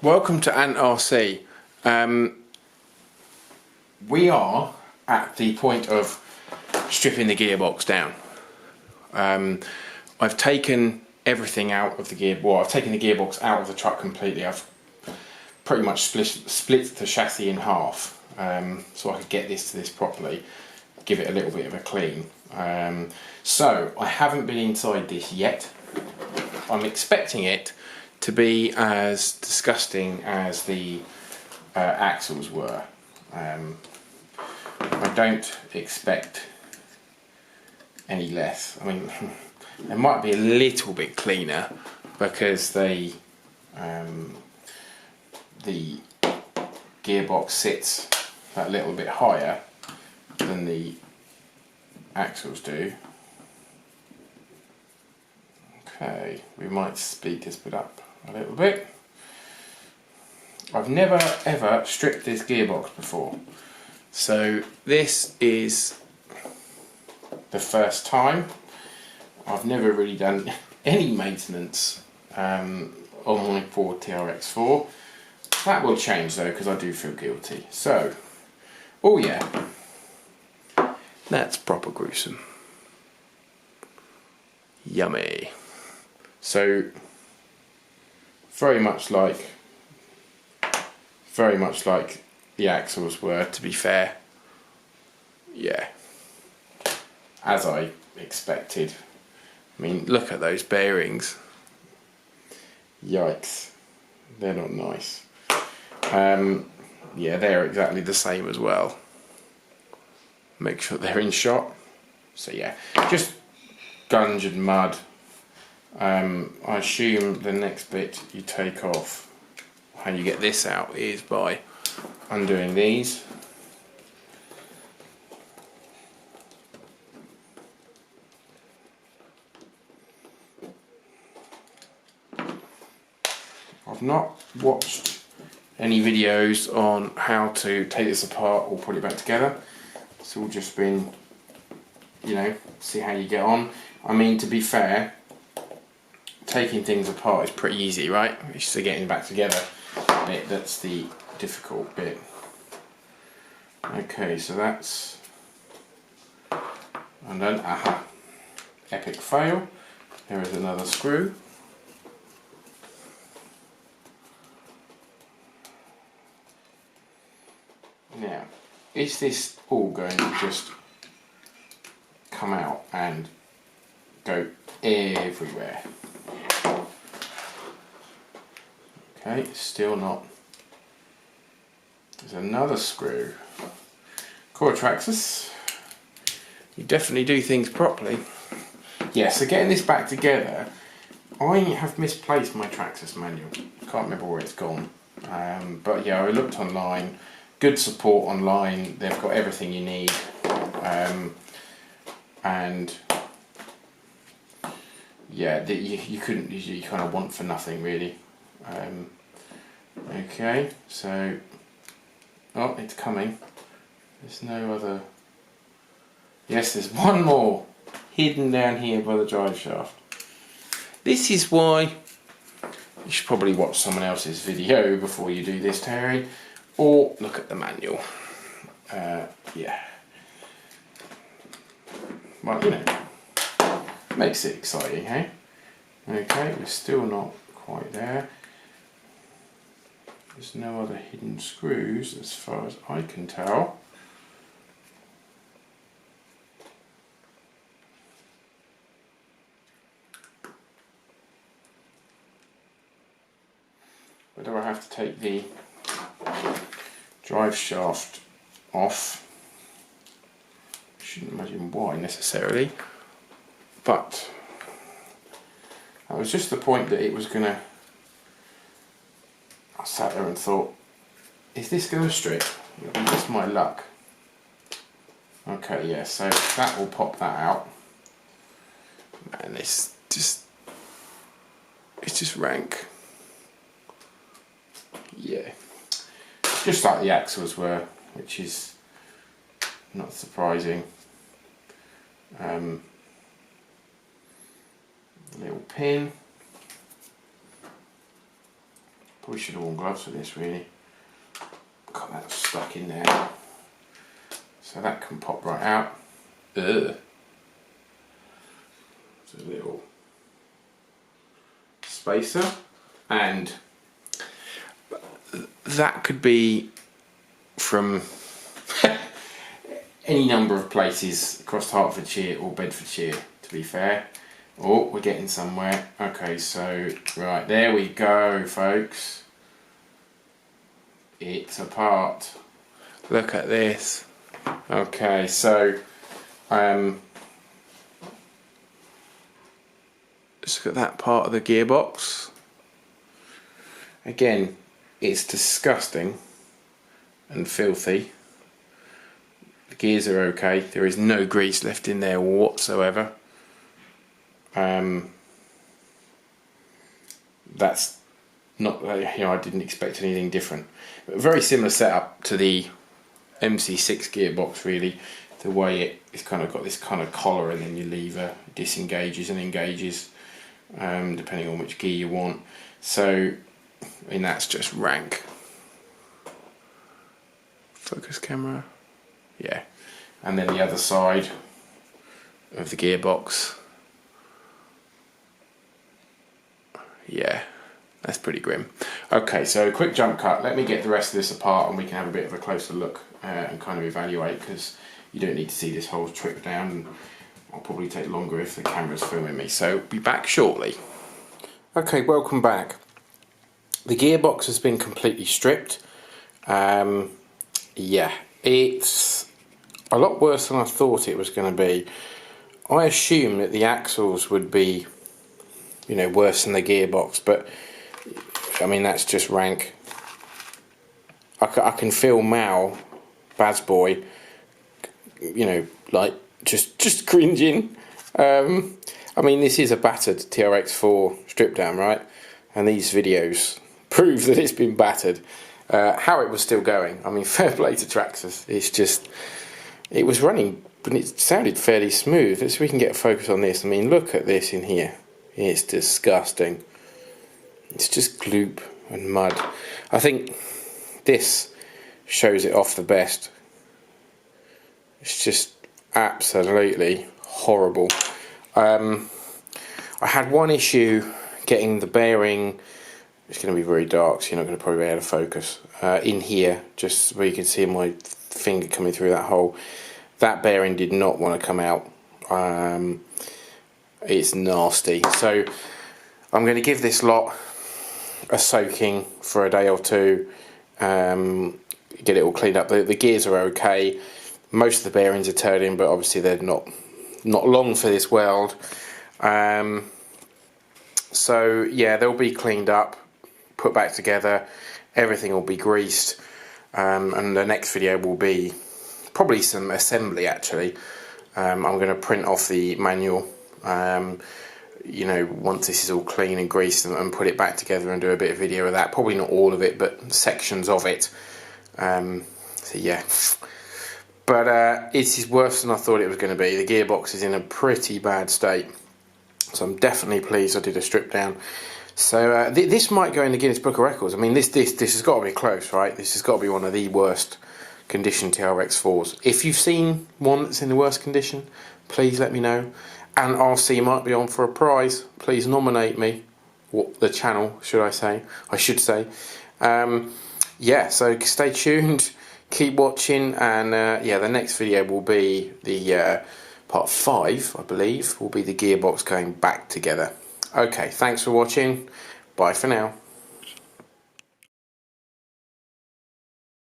Welcome to Ant RC. We are at the point of stripping the gearbox down. I've taken everything out of the I've taken the gearbox out of the truck completely. I've pretty much split the chassis in half, so I could get this to this properly, give it a little bit of a clean. So I haven't been inside this yet. I'm expecting it to be as disgusting as the axles were. I don't expect any less. I mean, they might be a little bit cleaner because the gearbox sits that little bit higher than the axles do. Okay, we might speed this bit up a little bit. I've never ever stripped this gearbox before, so this is the first time. I've never really done any maintenance on my Ford TRX4. That will change though, because I do feel guilty. So, oh yeah, that's proper gruesome. Yummy. So, very much like the axles were, to be fair. Yeah, as I expected. I mean, look at those bearings. Yikes, they're not nice. Yeah, they're exactly the same as well. Make sure they're in shot. So yeah, just gunge and mud. I assume the next bit you take off, how you get this out, is by undoing these. I've not watched any videos on how to take this apart or put it back together. It's all just been, you know, see how you get on. I mean, to be fair, taking things apart is pretty easy, right? It's just getting back together bit that's the difficult bit. Okay, so that's undone. Aha! Epic fail. There is another screw. Now, is this all going to just come out and go everywhere? Okay, still not. There's another screw. Traxxas, you definitely do things properly. Yeah, so getting this back together, I have misplaced my Traxxas manual. Can't remember where it's gone. But yeah, I looked online. Good support online. They've got everything you need. And yeah, you couldn't. You kind of want for nothing really. Okay, so oh, it's coming. There's no other. Yes, there's one more hidden down here by the drive shaft. This is why you should probably watch someone else's video before you do this, Terry, or look at the manual. Yeah. Well, you know, makes it exciting, hey? Okay, we're still not quite there. There's no other hidden screws as far as I can tell. Whether I have to take the drive shaft off, shouldn't imagine why necessarily, but that was just the point that it was gonna. I sat there and thought, is this going to strip? It'll be just my luck. Okay, yeah, so that will pop that out. Man, it's just rank. Yeah. Just like the axles were, which is not surprising. Little pin. Probably should have worn gloves for this really. God, that's stuck in there. So that can pop right out. Ugh. It's a little spacer, and that could be from any number of places across Hertfordshire or Bedfordshire, to be fair. Oh, we're getting somewhere. Okay, so right, there we go, folks. It's apart. Look at this. Okay, so just look at that part of the gearbox. Again, it's disgusting and filthy. The gears are okay. There is no grease left in there whatsoever. That's not, you know, I didn't expect anything different. But very similar setup to the MC6 gearbox, really. The way it's kind of got this kind of collar, and then your lever disengages and engages, depending on which gear you want. So, I mean, that's just rank. Focus camera. Yeah. And then the other side of the gearbox. Yeah, that's pretty grim. Okay, so quick jump cut. Let me get the rest of this apart and we can have a bit of a closer look and kind of evaluate, because you don't need to see this whole trip down, and I'll probably take longer if the camera's filming me. So be back shortly. Okay, welcome back. The gearbox has been completely stripped. Yeah, it's a lot worse than I thought it was going to be. I assumed that the axles would be, you know, worse than the gearbox, but I mean, that's just rank. I can feel Mal, Baz Boy, you know, like just cringing. I mean, this is a battered TRX4 strip down, right? And these videos prove that it's been battered. How it was still going, I mean, fair play to Traxxas. It's just, it was running, but it sounded fairly smooth. Let's see if we can get a focus on this. I mean, look at this in here. It's disgusting. It's just gloop and mud. I think this shows it off the best. It's just absolutely horrible. I had one issue getting the bearing. It's going to be very dark, so you're not going to probably be able to focus. In here, just where you can see my finger coming through that hole. That bearing did not want to come out. It's nasty. So I'm going to give this lot a soaking for a day or two. Get it all cleaned up. The gears are okay. Most of the bearings are turning, but obviously they're not long for this world. So yeah, they'll be cleaned up, put back together. Everything will be greased, and the next video will be probably some assembly. Actually, I'm going to print off the manual. You know, once this is all clean and greased, and put it back together and do a bit of video of that. Probably not all of it, but sections of it. So yeah. But it is worse than I thought it was going to be. The gearbox is in a pretty bad state. So I'm definitely pleased I did a strip down. So this might go in the Guinness Book of Records. I mean, this has got to be close, right? This has got to be one of the worst condition TRX4s. If you've seen one that's in the worst condition, please let me know. And RC might be on for a prize. Please nominate me. What the channel, should I say? I should say. Yeah, so stay tuned. Keep watching, and yeah, the next video will be the part 5, I believe, will be the gearbox going back together. Okay, thanks for watching. Bye for now.